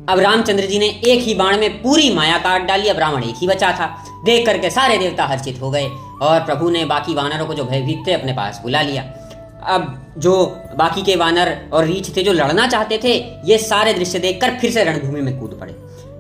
अब रामचंद्र जी ने एक ही बाण में पूरी माया काट डाली। अब रावण एक ही बचा था। देख करके सारे देवता हर्षित हो गए और प्रभु ने बाकी वानरों को जो भयभीत थे अपने पास बुला लिया। अब जो बाकी के वानर और रीछ थे जो लड़ना चाहते थे, ये सारे दृश्य देखकर फिर से रणभूमि में कूद पड़े।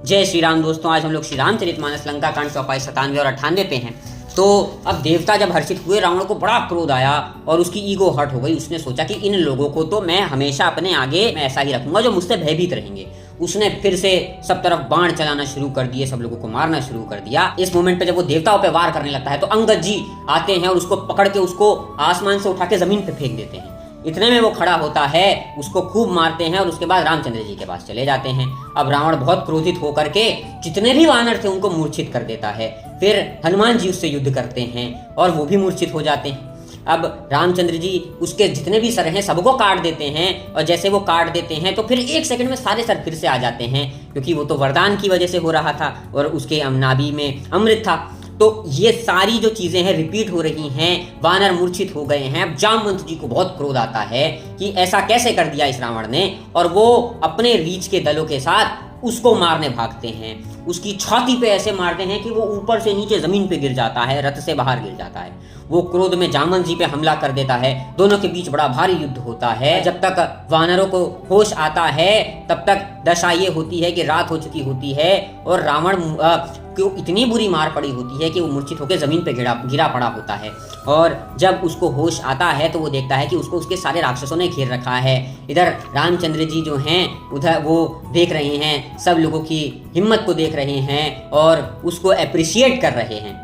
जय श्री राम दोस्तों, आज हम लोग श्री रामचरितमानस लंका कांड 97 और 98 पे हैं। तो अब देवता जब हर्षित हुए, रावण को बड़ा क्रोध आया और उसकी ईगो हर्ट हो गई। उसने सोचा कि इन लोगों को तो मैं हमेशा अपने आगे मैं ऐसा ही रखूंगा जो मुझसे भयभीत रहेंगे। उसने फिर से सब तरफ बाण चलाना शुरू कर दिए, सब लोगों को मारना शुरू कर दिया। इस मोमेंट पे जब वो देवताओं पे वार करने लगता है तो अंगद जी आते हैं और उसको पकड़ के उसको आसमान से उठा के जमीन पे फेंक देते हैं। इतने में वो खड़ा होता है, उसको खूब मारते हैं और उसके बाद रामचंद्र जी के पास चले जाते हैं। अब रावण बहुत क्रोधित होकर के जितने भी वानर थे उनको मूर्छित कर देता है। फिर हनुमान जी उससे युद्ध करते हैं और वो भी मूर्छित हो जाते हैं। अब रामचंद्र जी उसके जितने भी सर हैं सबको काट देते हैं और जैसे वो काट देते हैं तो फिर एक सेकंड में सारे सर फिर से आ जाते हैं, क्योंकि वो तो वरदान की वजह से हो रहा था और उसके नाभि में अमृत था। तो ये सारी जो चीजें हैं रिपीट हो रही हैं, वानर मूर्छित हो गए हैं। अब जामवंत जी को बहुत क्रोध आता है कि ऐसा कैसे कर दिया इस रावण ने, और वो अपने रीछ के दलों के साथ उसको मारने भागते हैं। उसकी छाती पे ऐसे मारते हैं कि वो ऊपर से नीचे जमीन पे गिर जाता है, रथ से बाहर गिर जाता है। वो क्रोध में जामवंत जी पे हमला कर देता है। दोनों के बीच बड़ा भारी युद्ध होता है। जब तक वानरों को होश आता है तब तक दशा ये होती है कि रात हो चुकी होती है और रावण को इतनी बुरी मार पड़ी होती है कि वो मूर्छित होकर जमीन पे गिरा पड़ा होता है। और जब उसको होश आता है तो वो देखता है कि उसको उसके सारे राक्षसों ने घेर रखा है। इधर रामचंद्र जी जो हैं उधर वो देख रहे हैं, सब लोगों की हिम्मत को देख रहे हैं और उसको अप्रिशिएट कर रहे हैं।